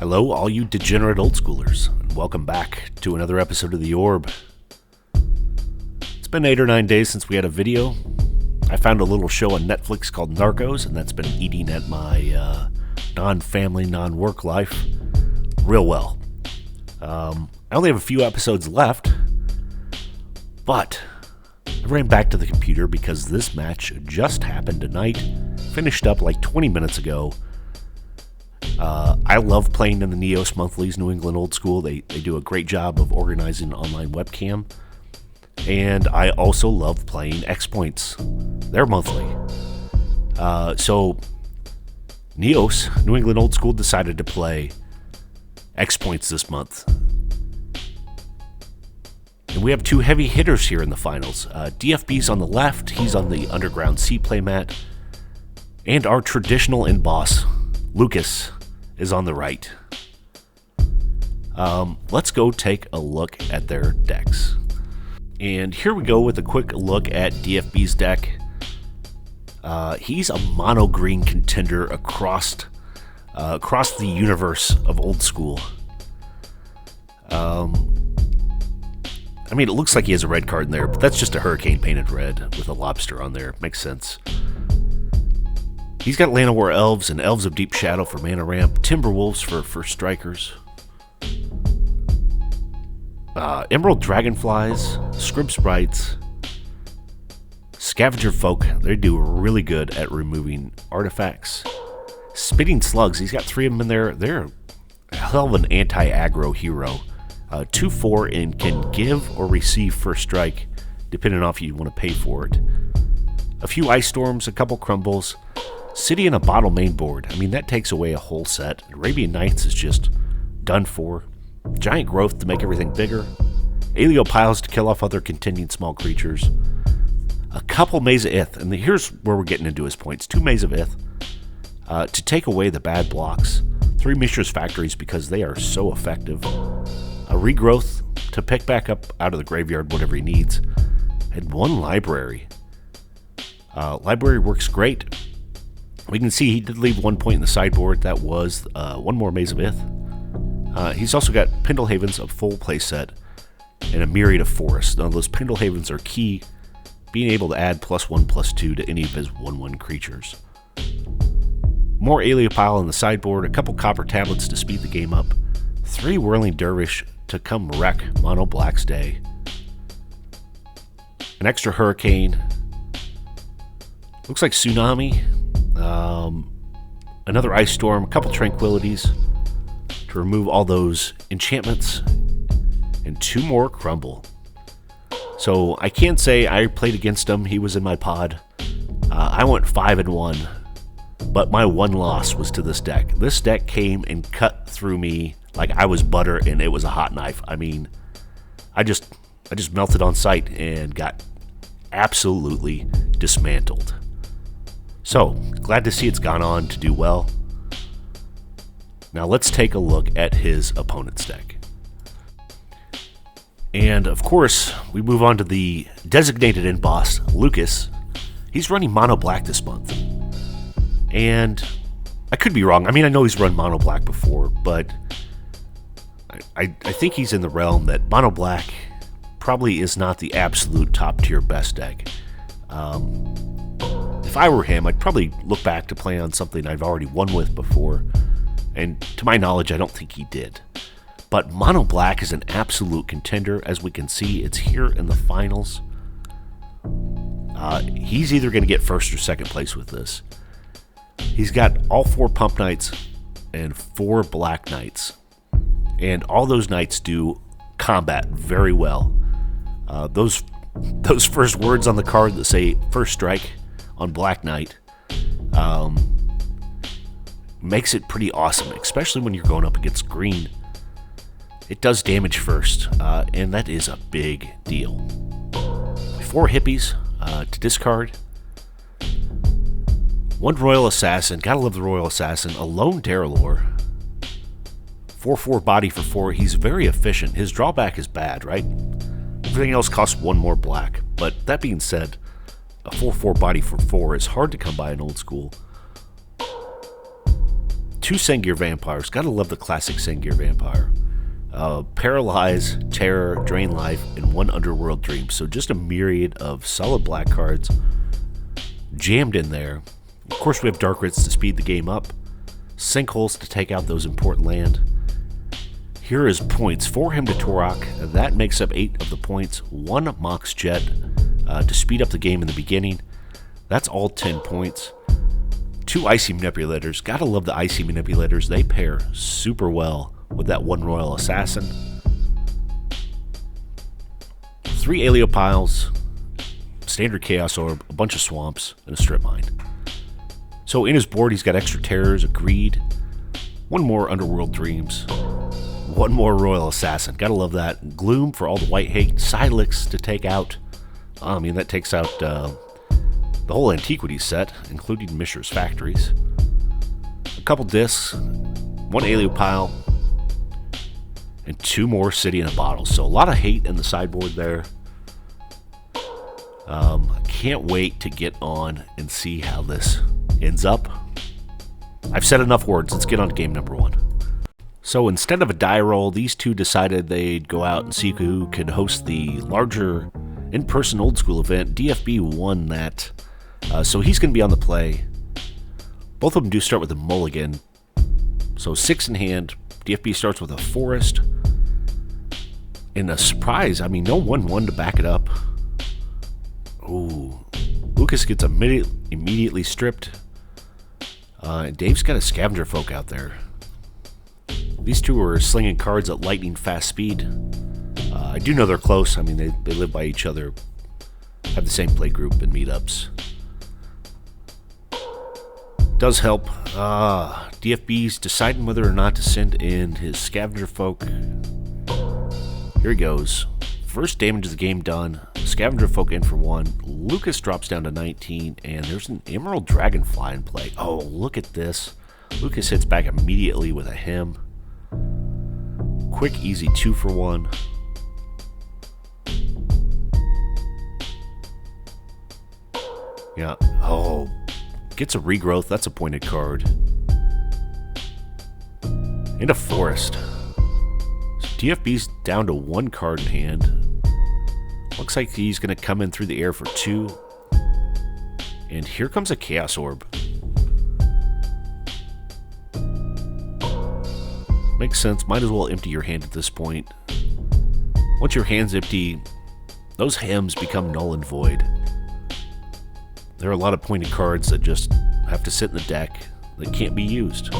Hello, all you degenerate old schoolers, and welcome back to another episode of The Orb. It's been 8 or 9 days since we had a video. I found a little show on Netflix called Narcos, and that's been eating at my non-family, non-work life real well. I only have a few episodes left, but I ran back to the computer because this match just happened tonight, finished up like 20 minutes ago. I love playing in the NEOS Monthlies, New England Old School. They do a great job of organizing online webcam. And I also love playing X Points. They're monthly. So NEOS, New England Old School, decided to play X Points this month. And we have two heavy hitters here in the finals. DFB's on the left. He's on the underground C playmat. And our traditional end boss, Lucas, is on the right. Let's go take a look at their decks. And here we go with a quick look at DFB's deck. He's a mono green contender across the universe of Old School. I mean, it looks like he has a red card in there, but that's just a hurricane painted red with a lobster on there. Makes sense. He's got Llanowar Elves and Elves of Deep Shadow for mana ramp, Timberwolves for first strikers, Emerald Dragonflies, Scrib Sprites, Scavenger Folk. They do really good at removing artifacts. Spitting Slugs, he's got 3 of them in there. They're a hell of an anti-aggro hero. 2/4 and can give or receive first strike, depending on if you want to pay for it. A few Ice Storms, a couple Crumbles. City in a Bottle main board. I mean, that takes away a whole set. Arabian Nights is just done for. Giant Growth to make everything bigger. Aleo Piles to kill off other contending small creatures. A couple Maze of Ith, and here's where we're getting into his points. 2 Maze of Ith to take away the bad blocks. 3 Mishra's Factories because they are so effective. A Regrowth to pick back up out of the graveyard whatever he needs. And 1 Library. Library works great. We can see he did leave 1 point in the sideboard. That was 1 more Maze of Ith. He's also got Pendlehavens, a full play set, and a myriad of forests. Now, those Pendlehavens are key, being able to add +1/+2 to any of his 1/1 creatures. More Aleopile on the sideboard, a couple Copper Tablets to speed the game up, 3 Whirling Dervish to come wreck Mono Black's day, an extra Hurricane, looks like Tsunami, another Ice Storm, a couple Tranquilities to remove all those enchantments, and 2 more Crumble. So I can't say I played against him. He was in my pod. I went 5-1, but my one loss was to this deck. This deck came and cut through me like I was butter and it was a hot knife. I mean, I just melted on sight and got absolutely dismantled. So, glad to see it's gone on to do well. Now let's take a look at his opponent's deck. And of course, we move on to the designated end boss, Lucas. He's running Mono Black this month. And I could be wrong. I mean, I know he's run Mono Black before, but I think he's in the realm that Mono Black probably is not the absolute top tier best deck. If I were him, I'd probably look back to play on something I've already won with before, and to my knowledge, I don't think he did. But Mono Black is an absolute contender. As we can see, it's here in the finals. He's either going to get first or second place with this. He's got all 4 Pump Knights and 4 Black Knights, and all those Knights do combat very well. Those first words on the card that say first strike on Black Knight makes it pretty awesome, especially when you're going up against green. It does damage first, and that is a big deal. 4 Hippies to discard. 1 Royal Assassin, gotta love the Royal Assassin. A Lone Darrellor. 4/4 body for 4. He's very efficient. His drawback is bad, right? Everything else costs 1 more black. But that being said, a 4/4 body for 4 is hard to come by in Old School. 2 Sengir Vampires. Gotta love the classic Sengir Vampire. Paralyze, Terror, Drain Life, and 1 Underworld Dream. So just a myriad of solid black cards jammed in there. Of course, we have Dark Rits to speed the game up. Sinkholes to take out those important land. Here is points for him to Torok. That makes up 8 of the points. 1 Mox Jet to speed up the game in the beginning. That's all 10 points. 2 Icy Manipulators. Gotta love the Icy Manipulators. They pair super well with that 1 Royal Assassin. 3 Aeliopiles. Standard Chaos Orb. A bunch of Swamps. And a Strip Mine. So in his board, he's got extra Terrors, a Greed. 1 more Underworld Dreams. 1 more Royal Assassin. Gotta love that. Gloom for all the white hate. Silex to take out. I mean, that takes out the whole Antiquities set, including Mishra's Factories. A couple discs. 1 Aeliopile. And 2 more City in a Bottle. So a lot of hate in the sideboard there. I can't wait to get on and see how this ends up. I've said enough words. Let's get on to game number 1. So instead of a die roll, these two decided they'd go out and see who could host the larger in-person old school event. DFB won that, so he's going to be on the play. Both of them do start with a mulligan. So 6 in hand. DFB starts with a Forest. And a surprise, I mean, no 1/1 to back it up. Ooh. Lucas gets immediately stripped. And Dave's got a Scavenger Folk out there. These two are slinging cards at lightning fast speed. I do know they're close. I mean, they live by each other, have the same play group and meetups. Does help. DFB's deciding whether or not to send in his Scavenger Folk. Here he goes. First damage of the game done. Scavenger Folk in for 1. Lucas drops down to 19, and there's an Emerald Dragonfly in play. Oh, look at this. Lucas hits back immediately with a Hymn. Quick, easy 2 for 1. Yeah. Oh, gets a Regrowth. That's a pointed card. And a Forest. So DFB's down to 1 card in hand. Looks like he's going to come in through the air for 2. And here comes a Chaos Orb. Makes sense. Might as well empty your hand at this point. Once your hand's empty, those Hymns become null and void. There are a lot of pointed cards that just have to sit in the deck that can't be used.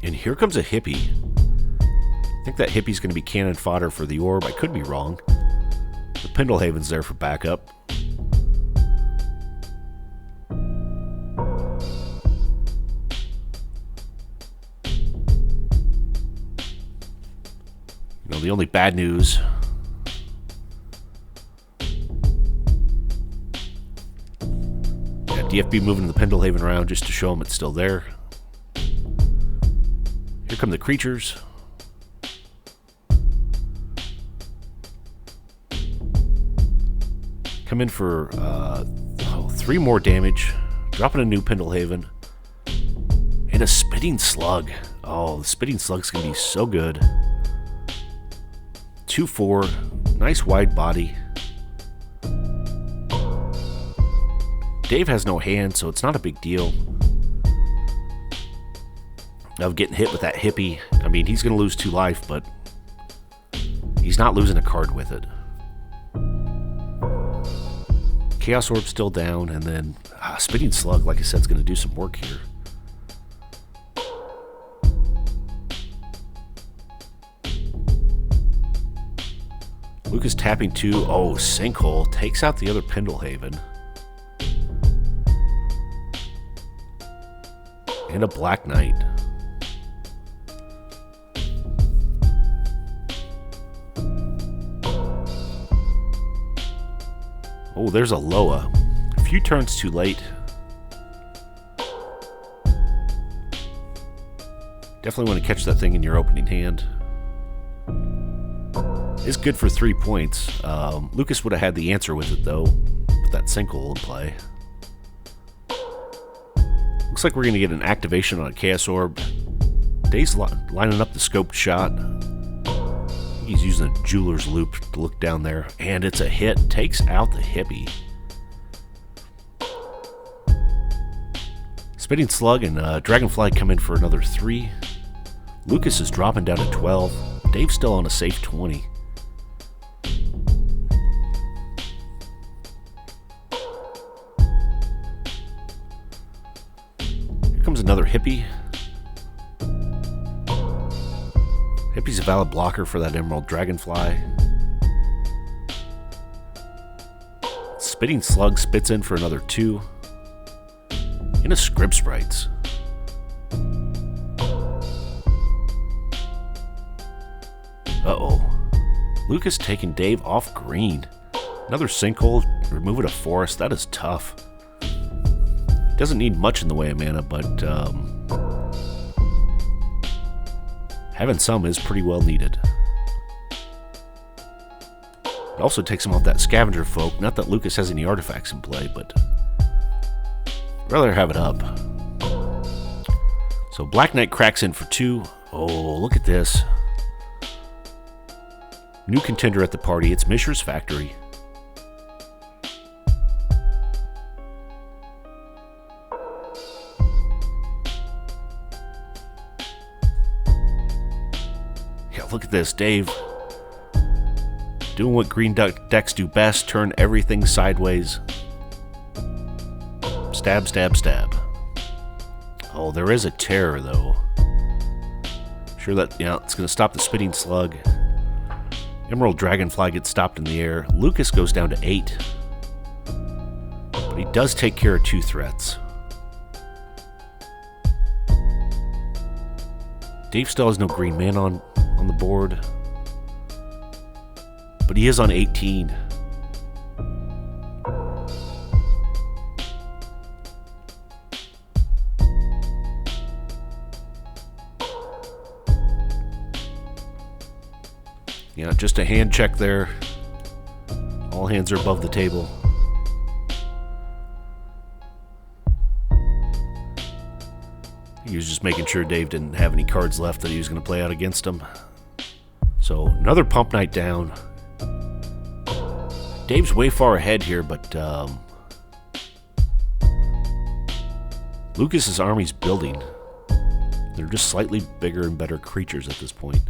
And here comes a Hippie. I think that Hippie's going to be cannon fodder for the Orb. I could be wrong. The Pendlehaven's there for backup. You know, the only bad news... DFB moving the Pendlehaven around just to show him it's still there. Here come the creatures. Come in for 3 more damage. Dropping a new Pendlehaven. And a Spitting Slug. Oh, the Spitting Slug's going to be so good. 2/4. Nice wide body. Dave has no hand, so it's not a big deal of getting hit with that Hippie. I mean, he's going to lose 2 life, but he's not losing a card with it. Chaos Orb still down, and then Spitting Slug, like I said, is going to do some work here. Lucas tapping 2. Oh, Sinkhole takes out the other Pendlehaven. And a Black Knight. Oh, there's a Loa. A few turns too late. Definitely want to catch that thing in your opening hand. It's good for 3 points. Lucas would have had the answer with it, though, with that Sinkhole in play. Looks like we're going to get an activation on a Chaos Orb. Dave's lining up the scoped shot. He's using a jeweler's loop to look down there, and it's a hit. Takes out the hippie. Spitting Slug and Dragonfly come in for another 3. Lucas is dropping down to 12. Dave's still on a safe 20. Here comes another hippie. Hippie's a valid blocker for that Emerald Dragonfly. Spitting Slug spits in for another 2. And a Scrib Sprites. Uh-oh. Lucas taking Dave off green. Another sinkhole, removing a forest. That is tough. Doesn't need much in the way of mana, but having some is pretty well needed. It also takes him off that Scavenger Folk. Not that Lucas has any artifacts in play, but I'd rather have it up. So Black Knight cracks in for 2. Oh, look at this. New contender at the party. It's Mishra's Factory. Yeah, look at this. Dave doing what green decks do best. Turn everything sideways. Stab, stab, stab. Oh, there is a terror, though. Sure that, yeah, it's going to stop the Spitting Slug. Emerald Dragonfly gets stopped in the air. Lucas goes down to 8. But he does take care of 2 threats. Dave still has no green mana on the board. But he is on 18. Yeah, just a hand check there. All hands are above the table. He was just making sure Dave didn't have any cards left that he was going to play out against him. So, another Pump Night down. Dave's way far ahead here, but Lucas's army's building. They're just slightly bigger and better creatures at this point.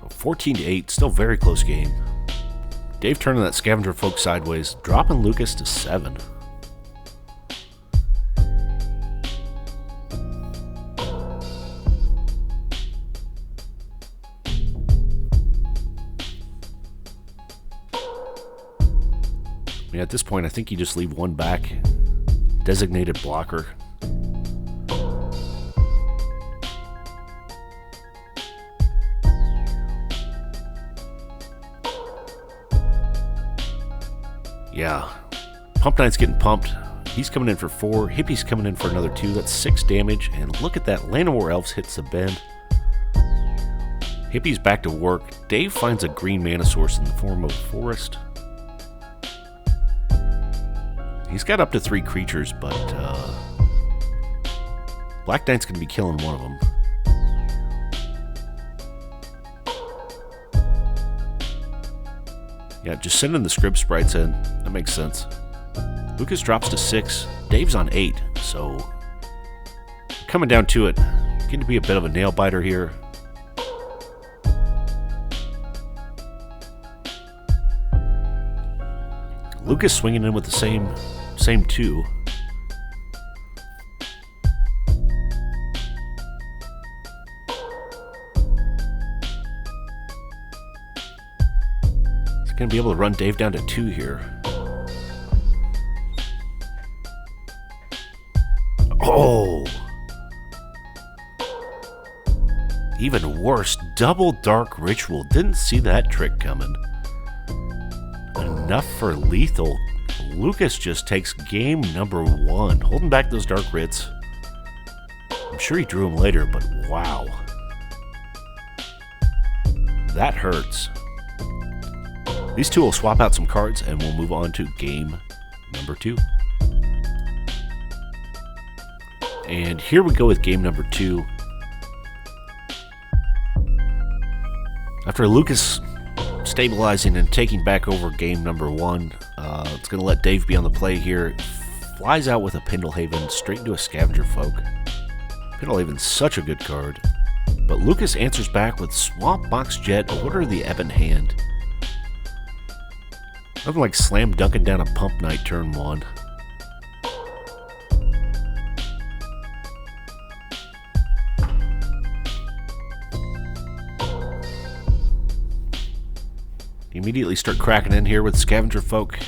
14-8, still very close game. Dave turning that Scavenger Folk sideways, dropping Lucas to 7. Yeah, at this point, I think you just leave one back. Designated blocker. Yeah, Pump Knight's getting pumped. He's coming in for 4. Hippie's coming in for another 2. That's 6 damage. And look at that. Land of War Elves hits the bend. Hippie's back to work. Dave finds a green mana source in the form of a forest. He's got up to 3 creatures, but Black Knight's going to be killing one of them. Yeah, just sending the Scrib Sprites in. That makes sense. Lucas drops to 6. Dave's on 8. So, coming down to it. Getting to be a bit of a nail biter here. Lucas swinging in with the same 2. Going to be able to run Dave down to 2 here. Oh! Even worse, double Dark Ritual. Didn't see that trick coming. Enough for lethal. Lucas just takes game number 1. Holding back those Dark Rits. I'm sure he drew them later, but wow. That hurts. These two will swap out some cards, and we'll move on to game number 2. And here we go with game number 2. After Lucas stabilizing and taking back over game number 1, it's going to let Dave be on the play here. Flies out with a Pendlehaven straight into a Scavenger Folk. Pendlehaven's such a good card. But Lucas answers back with Swamp Box Jet, Order of the Ebb in hand. Nothing like slam dunking down a Pump Knight turn 1. Immediately start cracking in here with Scavenger Folk.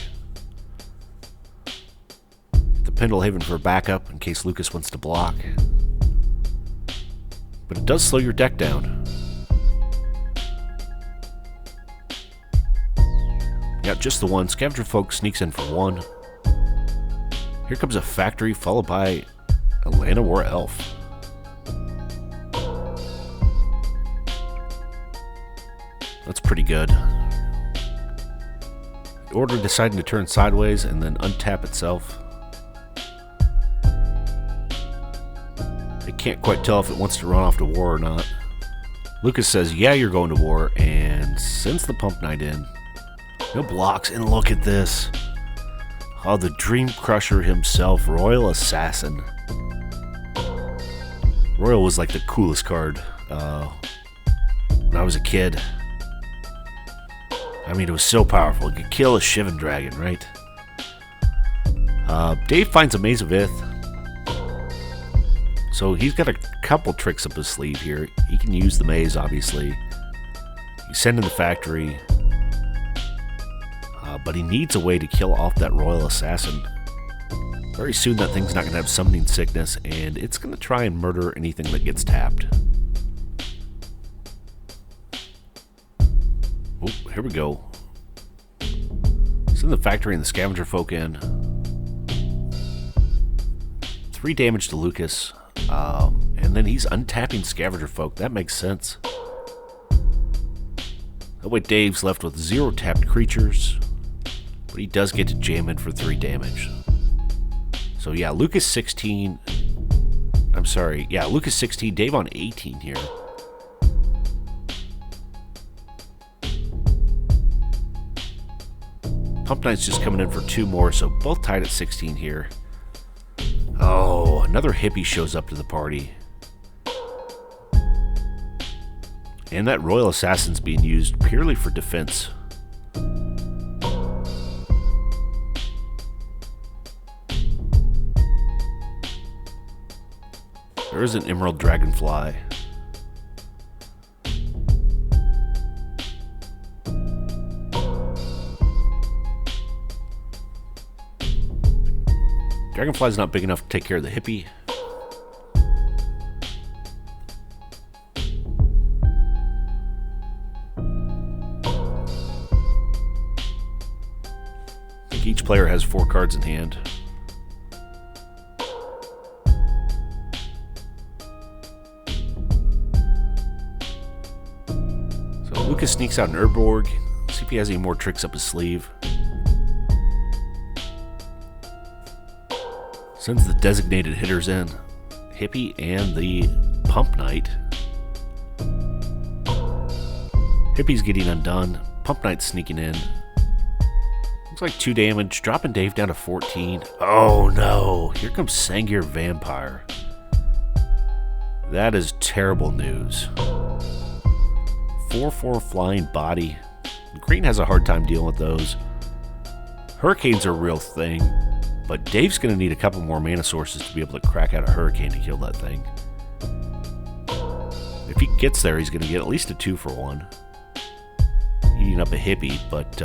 The Pendlehaven for backup in case Lucas wants to block. But it does slow your deck down. Yeah, just the one. Scavenger Folk sneaks in for 1. Here comes a Factory followed by a Land of War Elf. That's pretty good. Order deciding to turn sideways and then untap itself. It can't quite tell if it wants to run off to war or not. Lucas says, yeah, you're going to war, and sends the Pump Knight in. No blocks, and look at this. Oh, the Dream Crusher himself, Royal Assassin. Royal was like the coolest card when I was a kid. I mean, it was so powerful. It could kill a Shivan Dragon, right? Dave finds a Maze of Ith. So he's got a couple tricks up his sleeve here. He can use the Maze, obviously. He's sending the Factory. But he needs a way to kill off that Royal Assassin. Very soon that thing's not going to have Summoning Sickness, and it's going to try and murder anything that gets tapped. Oh, here we go. Send the Factory and the Scavenger Folk in. 3 damage to Lucas. And then he's untapping Scavenger Folk. That makes sense. That way Dave's left with 0 tapped creatures. But he does get to jam in for 3 damage. So yeah, Lucas 16. I'm sorry. Yeah, Lucas 16, Dave on 18 here. Pump Knight's just coming in for 2 more, so both tied at 16 here. Oh, another hippie shows up to the party. And that Royal Assassin's being used purely for defense. There is an Emerald Dragonfly. Dragonfly's not big enough to take care of the hippie. I think each player has 4 cards in hand. So Lucas sneaks out an Urborg. See if he has any more tricks up his sleeve. Sends the designated hitters in. Hippie and the Pump Knight. Hippie's getting undone. Pump Knight's sneaking in. Looks like 2 damage. Dropping Dave down to 14. Oh no. Here comes Sangir Vampire. That is terrible news. 4/4 flying body. Green has a hard time dealing with those. Hurricanes are a real thing. But Dave's going to need a couple more mana sources to be able to crack out a Hurricane to kill that thing. If he gets there, he's going to get at least a 2 for 1. Eating up a hippie, but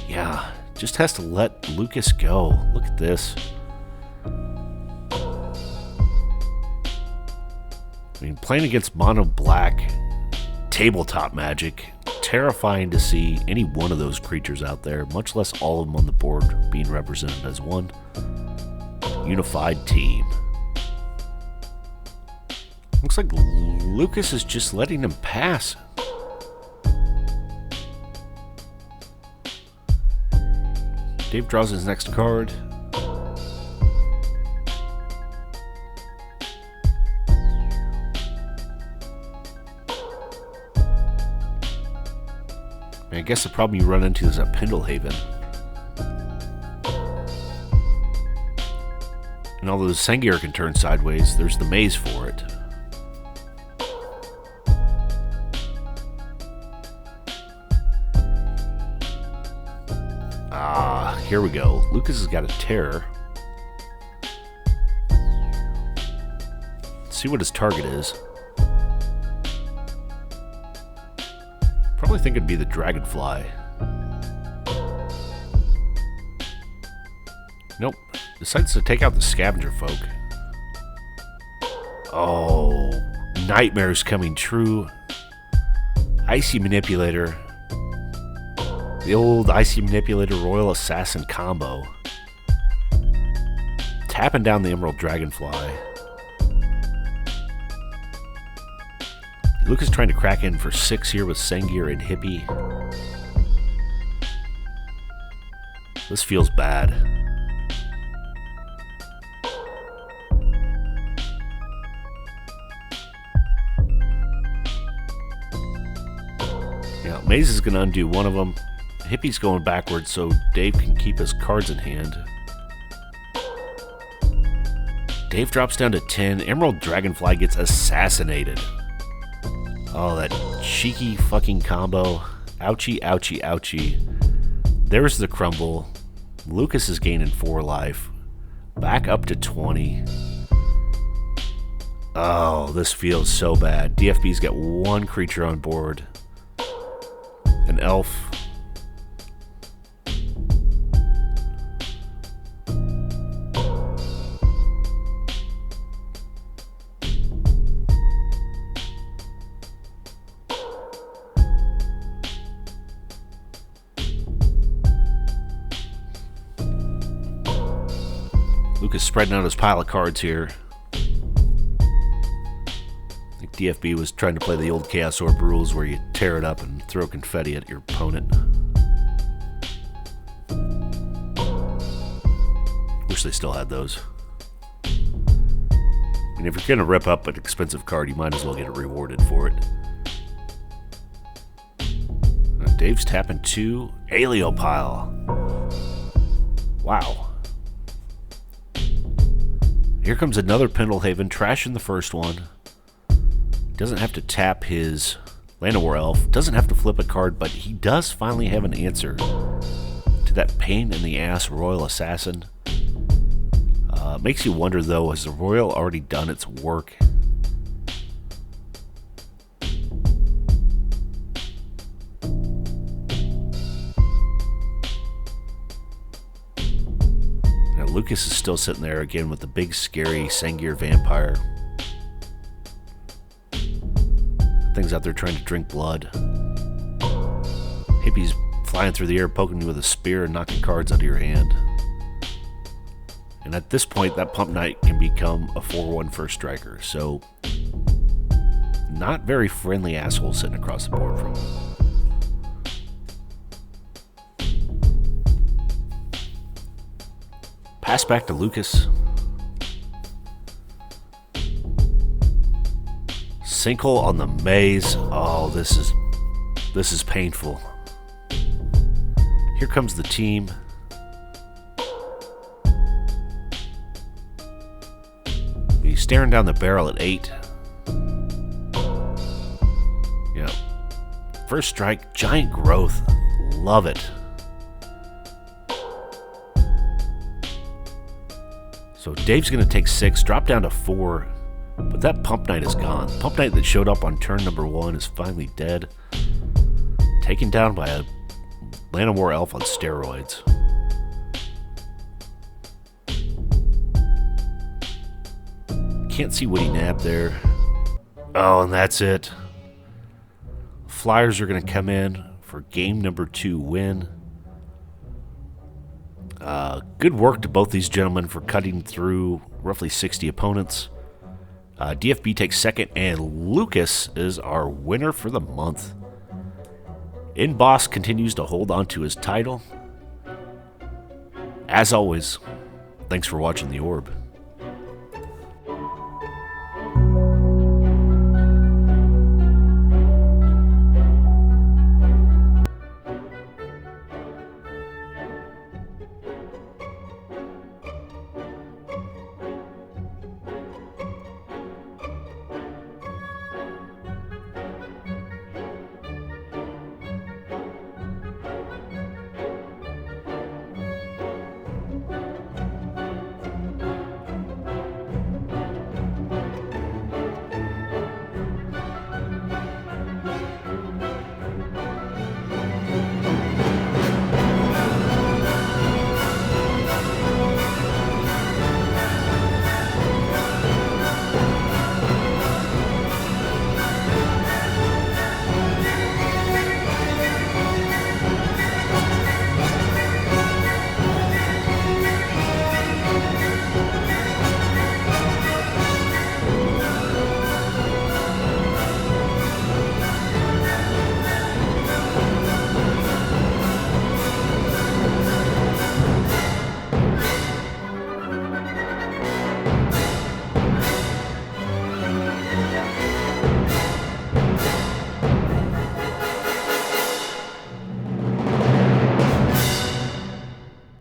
yeah, just has to let Lucas go. Look at this. I mean, playing against mono black tabletop Magic, terrifying to see any one of those creatures out there, much less all of them on the board being represented as one unified team. Looks like Lucas is just letting him pass. Dave draws his next card. I guess the problem you run into is at Pendlehaven. And although the Sengir can turn sideways, there's the maze for it. Ah, here we go. Lucas has got a terror. Let's see what his target is. Probably think it'd be the Dragonfly. Nope. Decides to take out the Scavenger Folk. Oh, nightmares coming true. Icy Manipulator. The old Icy Manipulator Royal Assassin combo. Tapping down the Emerald Dragonfly. Lucas trying to crack in for 6 here with Sengir and Hippie. This feels bad. Yeah, Maze is going to undo one of them. Hippie's going backwards so Dave can keep his cards in hand. Dave drops down to 10. Emerald Dragonfly gets assassinated. Oh, that cheeky fucking combo. Ouchie, ouchie, ouchie. There's the crumble. Lucas is gaining 4 life. Back up to 20. Oh, this feels so bad. DFB's got 1 creature on board. An elf. Lucas spreading out his pile of cards here. I think DFB was trying to play the old Chaos Orb rules where you tear it up and throw confetti at your opponent. Wish they still had those. I mean, if you're going to rip up an expensive card, you might as well get it rewarded for it. Dave's tapping 2. Aeliopile. Wow. Here comes another Pendlehaven, trashing the first one. Doesn't have to tap his Llanowar Elf. Doesn't have to flip a card, but he does finally have an answer to that pain-in-the-ass Royal Assassin. Makes you wonder, though, has the Royal already done its work? Lucas is still sitting there again with the big scary Sengir vampire. Thing's out there trying to drink blood. Hippie's flying through the air, poking you with a spear and knocking cards out of your hand. And at this point, that Pump Knight can become a 4/1 first striker. So, not very friendly asshole sitting across the board from him. Pass back to Lucas. Sinkhole on the maze. Oh, this is painful. Here comes the team. He's staring down the barrel at 8. Yeah. First strike, giant growth. Love it. So Dave's going to take 6, drop down to 4, but that Pump Knight is gone. Pump Knight that showed up on turn number 1 is finally dead. Taken down by a Llanowar Elf on steroids. Can't see what he nabbed there. Oh, and that's it. Flyers are going to come in for game number 2 win. Good work to both these gentlemen for cutting through roughly 60 opponents. DFB takes second, and Lucas is our winner for the month. In Boss continues to hold on to his title. As always, thanks for watching the Orb.